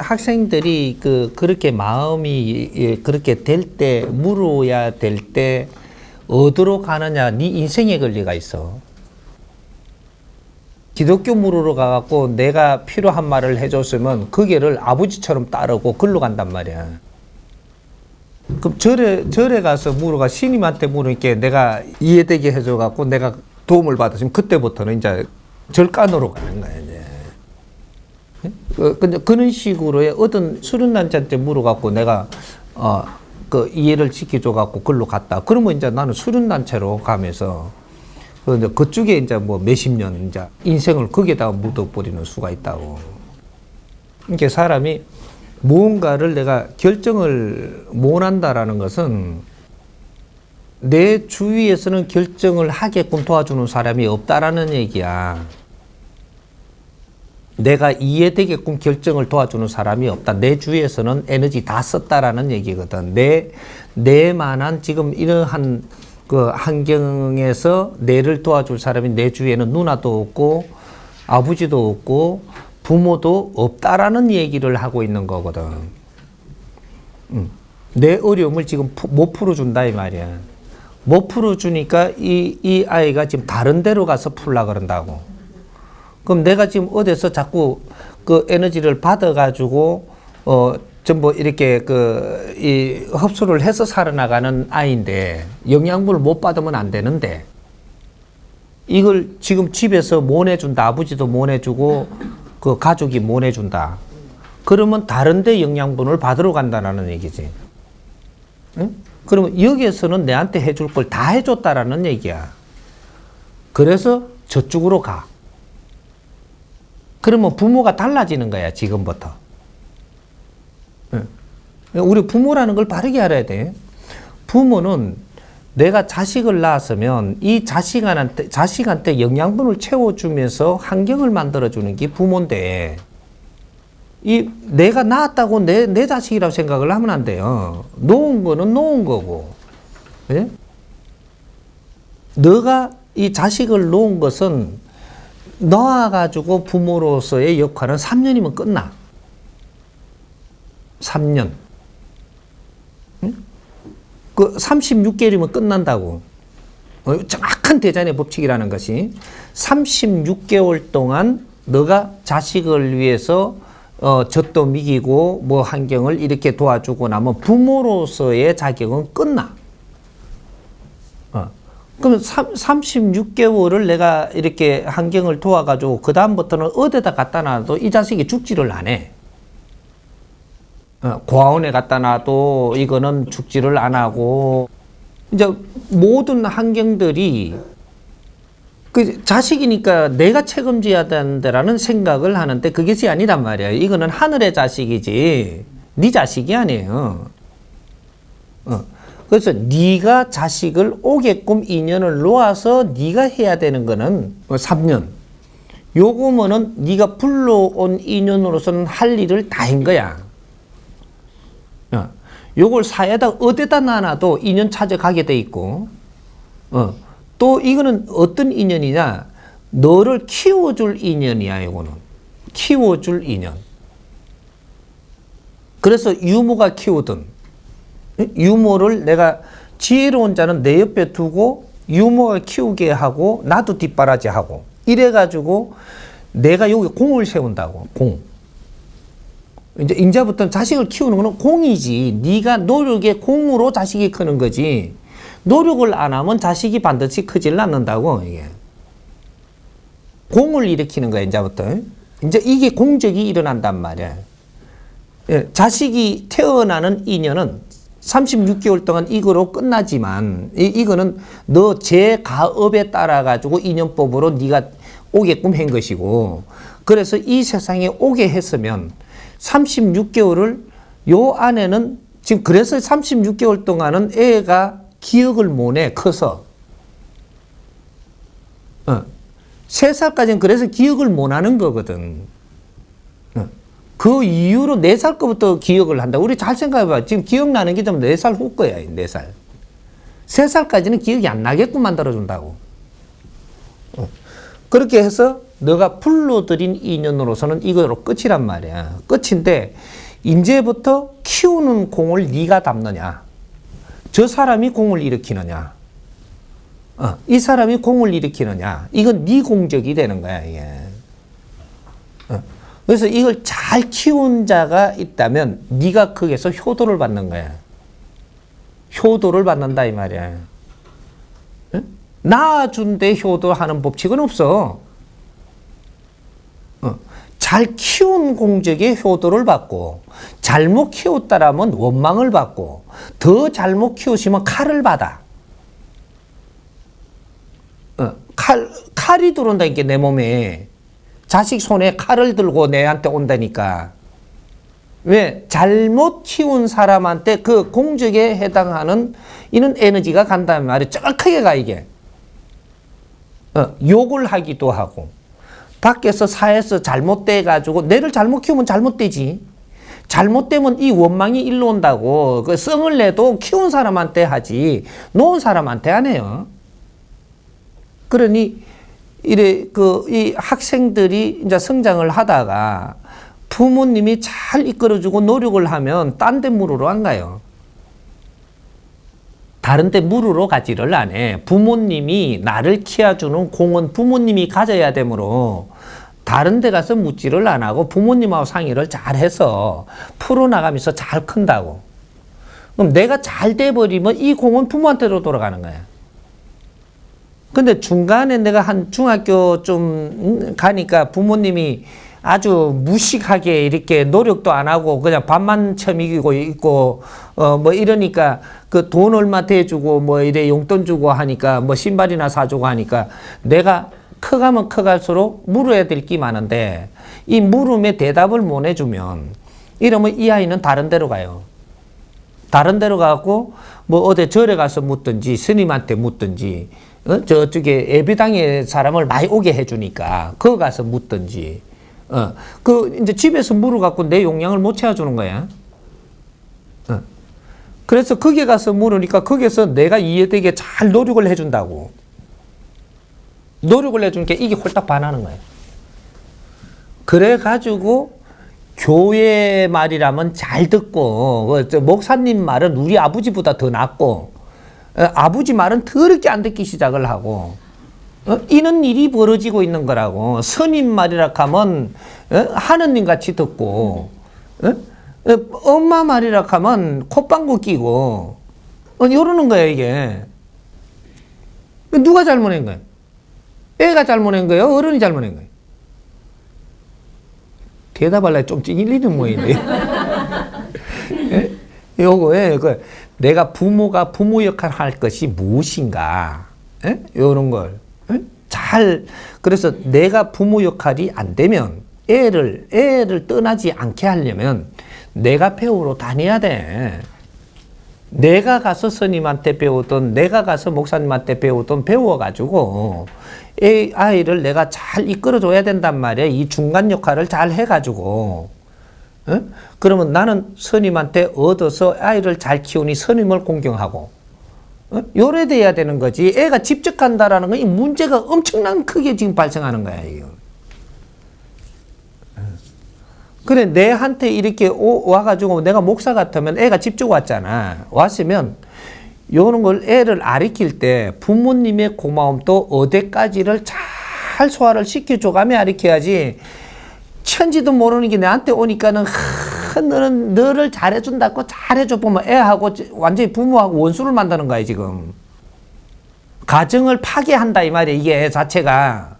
학생들이 그렇게 마음이 그렇게 될 때, 물어야 될 때, 어디로 가느냐, 네 인생의 권리가 있어. 기독교 물으러 가갖고 내가 필요한 말을 해줬으면 그 길을 아버지처럼 따르고 글로 간단 말이야. 그럼 절에 가서 물어가 스님한테 물으니까 내가 이해되게 해줘갖고 내가 도움을 받았으면 그때부터는 이제 절간으로 가는 거야, 이제. 그런 식으로의 어떤 수련단체한테 물어갖고 내가, 이해를 시켜줘갖고 글로 갔다. 그러면 이제 나는 수련단체로 가면서 그쪽에 이제 뭐 몇십 년 이제 인생을 거기에다가 묻어버리는 수가 있다고. 이렇게 사람이 무언가를 내가 결정을 못 한다라는 것은 내 주위에서는 결정을 하게끔 도와주는 사람이 없다라는 얘기야. 내가 이해되게끔 결정을 도와주는 사람이 없다. 내 주위에서는 에너지 다 썼다라는 얘기거든. 내만한 지금 이러한 그 환경에서 내를 도와줄 사람이 내 주위에는 누나도 없고 아버지도 없고 부모도 없다라는 얘기를 하고 있는 거거든. 내 어려움을 지금 못 풀어준다 이 말이야. 못 풀어주니까 이 아이가 지금 다른 데로 가서 풀라 그런다고. 그럼 내가 지금 어디서 자꾸 그 에너지를 받아가지고 전부 이렇게 이 흡수를 해서 살아나가는 아이인데 영양분을 못 받으면 안 되는데 이걸 지금 집에서 못 내준다. 아버지도 못 내주고 그 가족이 못 내준다. 그러면 다른 데 영양분을 받으러 간다는 얘기지. 응? 그러면 여기에서는 내한테 해줄 걸 다 해줬다라는 얘기야. 그래서 저쪽으로 가. 그러면 부모가 달라지는 거야, 지금부터. 우리 부모라는 걸 바르게 알아야 돼. 부모는 내가 자식을 낳았으면 이 자식한테 영양분을 채워주면서 환경을 만들어주는 게 부모인데, 내가 낳았다고 내 자식이라고 생각을 하면 안 돼요. 놓은 거는 놓은 거고. 예? 너가 이 자식을 놓은 것은 놓아가지고 부모로서의 역할은 3년이면 끝나. 3년. 응? 그 36개월이면 끝난다고. 정확한 대잔의 법칙이라는 것이 36개월 동안 너가 자식을 위해서 젖도 먹이고 뭐 환경을 이렇게 도와주고 나면 부모로서의 자격은 끝나. 그러면 36개월을 내가 이렇게 환경을 도와가지고 그 다음부터는 어디다 갖다 놔도 이 자식이 죽지를 안 해. 고아원에 갖다 놔도 이거는 죽지를 안 하고, 이제 모든 환경들이 그 자식이니까 내가 책임져야 된다라는 생각을 하는데 그것이 아니란 말이야. 이거는 하늘의 자식이지 네 자식이 아니에요. 그래서 네가 자식을 오게끔 인연을 놓아서 네가 해야 되는 거는 3년. 요거면은 네가 불러온 인연으로서는 할 일을 다 한 거야. 요걸 사회에다 어디다 놔놔도 인연 찾아가게 돼 있고, 또 이거는 어떤 인연이냐? 너를 키워줄 인연이야. 요거는 키워줄 인연. 그래서 유모가 키우든 유모를 내가 지혜로운 자는 내 옆에 두고 유모가 키우게 하고 나도 뒷바라지 하고 이래가지고 내가 여기 공을 세운다고. 공. 이제 인자부터는 자식을 키우는 거는 공이지. 네가 노력의 공으로 자식이 크는 거지. 노력을 안 하면 자식이 반드시 크질 않는다고. 이게 공을 일으키는 거야. 인자부터. 이제 이게 공적이 일어난단 말이야. 예, 자식이 태어나는 인연은 36개월 동안 이거로 끝나지만 이거는 너 제 가업에 따라 가지고 인연법으로 네가 오게끔 한 것이고, 그래서 이 세상에 오게 했으면 36개월을 요 안에는 지금 그래서 36개월 동안은 애가 기억을 못 해. 커서 3살까지는 그래서 기억을 못 하는 거거든. 그 이후로 4살 거부터 기억을 한다. 우리 잘 생각해봐. 지금 기억나는 게 좀 4살 후 거야. 4살. 3살까지는 기억이 안 나게끔 만들어준다고. 그렇게 해서 너가 불러들인 인연으로서는 이거로 끝이란 말이야. 끝인데 이제부터 키우는 공을 네가 담느냐, 저 사람이 공을 일으키느냐, 이 사람이 공을 일으키느냐, 이건 네 공적이 되는 거야, 이게. 그래서 이걸 잘 키운 자가 있다면 네가 거기에서 효도를 받는 거야. 효도를 받는다 이 말이야. 낳아준데 효도하는 법칙은 없어. 잘 키운 공적에 효도를 받고, 잘못 키웠다라면 원망을 받고, 더 잘못 키우시면 칼을 받아. 칼이 들어온다니까, 내 몸에. 자식 손에 칼을 들고 내한테 온다니까. 왜? 잘못 키운 사람한테 그 공적에 해당하는 이런 에너지가 간다는 말이 정확하게 가, 이게. 욕을 하기도 하고, 밖에서 사회에서 잘못돼가지고, 내를 잘못 키우면 잘못되지. 잘못되면 이 원망이 일로 온다고. 그 성을 내도 키운 사람한테 하지, 놓은 사람한테 안 해요. 그러니, 이 학생들이 이제 성장을 하다가 부모님이 잘 이끌어주고 노력을 하면 딴 데 물으러 안 가요. 다른 데 물으러 가지를 안 해. 부모님이 나를 키워주는 공은 부모님이 가져야 되므로 다른 데 가서 묻지를 안 하고 부모님하고 상의를 잘 해서 풀어나가면서 잘 큰다고. 그럼 내가 잘 돼버리면 이 공은 부모한테로 돌아가는 거야. 근데 중간에 내가 한 중학교 좀 가니까 부모님이 아주 무식하게 이렇게 노력도 안 하고 그냥 밥만 처먹이고 있고 뭐 이러니까 그 돈 얼마 대주고 뭐 이래 용돈 주고 하니까 뭐 신발이나 사주고 하니까 내가 커가면 커갈수록 물어야 될 게 많은데 이 물음에 대답을 못 해주면 이러면 이 아이는 다른 데로 가요. 다른 데로 가고 뭐 어디 절에 가서 묻든지 스님한테 묻든지 저쪽에 예배당에 사람을 많이 오게 해주니까 거기 가서 묻든지 그 이제 집에서 물어갖고 내 용량을 못 채워주는 거야. 그래서 거기 가서 물으니까 거기서 내가 이해되게 잘 노력을 해준다고. 노력을 해주니까 이게 홀딱 반하는 거예요. 그래가지고 교회 말이라면 잘 듣고 목사님 말은 우리 아버지보다 더 낫고 아버지 말은 더럽게 안 듣기 시작을 하고 이런 일이 벌어지고 있는 거라고. 스님 말이라 하면 하느님 같이 듣고 엄마 말이라 하면 콧방구 끼고 이러는 거야 이게. 누가 잘못한 거야? 애가 잘못한 거예요? 어른이 잘못한 거예요? 대답할래 좀 찔리는 모양인데. 요거에 내가 부모가 부모 역할을 할 것이 무엇인가? 요런 걸 잘. 그래서 내가 부모 역할이 안 되면 애를 떠나지 않게 하려면 내가 배우러 다녀야 돼. 내가 가서 스님한테 배우든 내가 가서 목사님한테 배우든 배워가지고 아이를 내가 잘 이끌어줘야 된단 말이야. 이 중간 역할을 잘 해가지고. 그러면 나는 스님한테 얻어서 아이를 잘 키우니 스님을 공경하고 요래 돼야 되는 거지. 애가 직접 간다라는 건 이 문제가 엄청난 크게 지금 발생하는 거야 이거. 그래 내한테 이렇게 와가지고 내가 목사 같으면 애가 집중 왔잖아. 왔으면 요런 걸 애를 가르칠 때 부모님의 고마움도 어디까지를 잘 소화를 시켜줘가며 가르쳐야지. 천지도 모르는 게 내한테 오니까는 너는 너를 잘해준다고 잘해줘 보면 애하고 완전히 부모하고 원수를 만드는 거야 지금. 가정을 파괴한다 이 말이야 이게 애 자체가.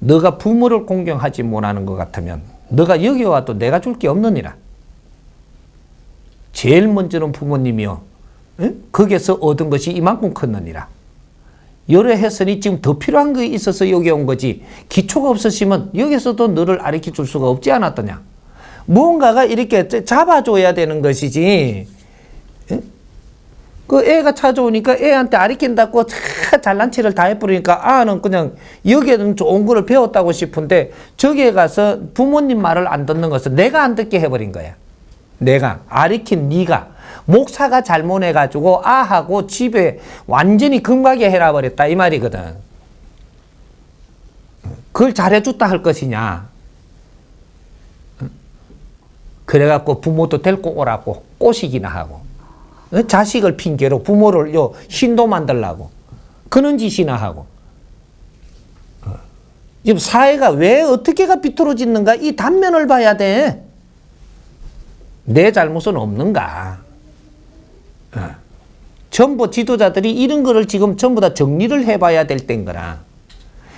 너가 부모를 공경하지 못하는 것 같으면 너가 여기 와도 내가 줄 게 없느니라. 제일 먼저는 부모님이요. 거기에서 얻은 것이 이만큼 컸느니라. 여러 했으니 지금 더 필요한 게 있어서 여기 온 거지. 기초가 없었으면 여기서도 너를 가르쳐 줄 수가 없지 않았더냐. 무언가가 이렇게 잡아줘야 되는 것이지. 그 애가 찾아오니까 애한테 가르친다고 잘난 체를 다 해버리니까 아는 그냥 여기에는 좋은 거를 배웠다고 싶은데 저기에 가서 부모님 말을 안 듣는 것을 내가 안 듣게 해버린 거야. 내가 가르친 네가 목사가 잘못해가지고 아하고 집에 완전히 금가게 해놔버렸다 이 말이거든. 그걸 잘해줬다 할 것이냐. 그래갖고 부모도 데리고 오라고 꼬시기나 하고, 자식을 핑계로 부모를 신도 만들라고 그런 짓이나 하고. 지금 사회가 왜 어떻게가 비뚤어지는가, 이 단면을 봐야 돼. 내 잘못은 없는가. 전부 지도자들이 이런 거를 지금 전부 다 정리를 해봐야 될 땐 거라.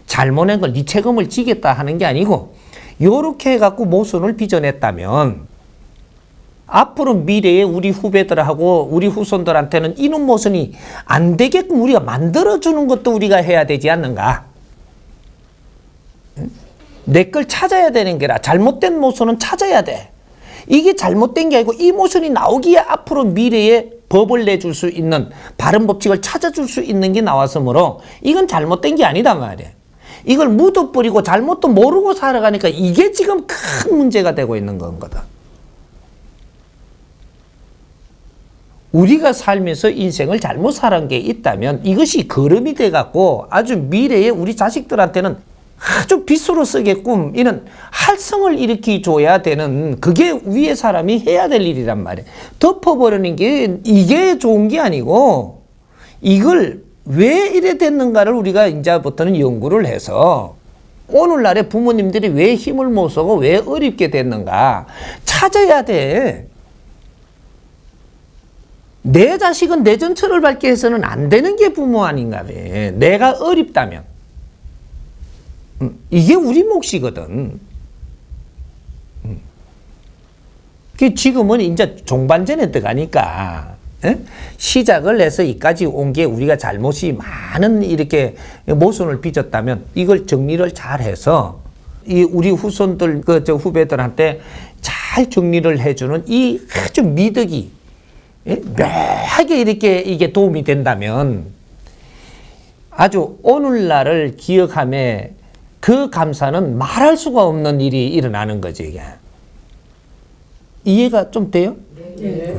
잘못한 걸 네 책임을 지겠다 하는 게 아니고, 요렇게 해갖고 모순을 빚어냈다면 앞으로 미래에 우리 후배들하고 우리 후손들한테는 이런 모순이 안 되게끔 우리가 만들어주는 것도 우리가 해야 되지 않는가. 내 걸 찾아야 되는 게라. 잘못된 모순은 찾아야 돼. 이게 잘못된 게 아니고 이 모순이 나오기에 앞으로 미래에 법을 내줄 수 있는, 바른 법칙을 찾아줄 수 있는 게 나왔으므로 이건 잘못된 게 아니다 말이야. 이걸 묻어버리고 잘못도 모르고 살아가니까 이게 지금 큰 문제가 되고 있는 거거든. 우리가 살면서 인생을 잘못 살은 게 있다면 이것이 거름이 돼갖고 아주 미래에 우리 자식들한테는 아주 빚으로 쓰게끔 이런 활성을 일으켜줘야 되는, 그게 위에 사람이 해야 될 일이란 말이에요. 덮어버리는 게 이게 좋은 게 아니고, 이걸 왜 이래 됐는가를 우리가 이제부터는 연구를 해서 오늘날에 부모님들이 왜 힘을 못 쓰고 왜 어렵게 됐는가 찾아야 돼. 내 자식은 내 전철을 밟게 해서는 안 되는 게 부모 아닌가 봐. 내가 어렵다면. 이게 우리 몫이거든. 지금은 이제 종반전에 들어가니까 시작을 해서 이까지 온 게 우리가 잘못이 많은 이렇게 모순을 빚었다면 이걸 정리를 잘 해서 이 우리 후손들, 후배들한테 잘 정리를 해주는 이 아주 미덕이 묘하게 이렇게 이게 도움이 된다면 아주 오늘날을 기억함에 그 감사는 말할 수가 없는 일이 일어나는 거지, 이게. 이해가 좀 돼요? 네.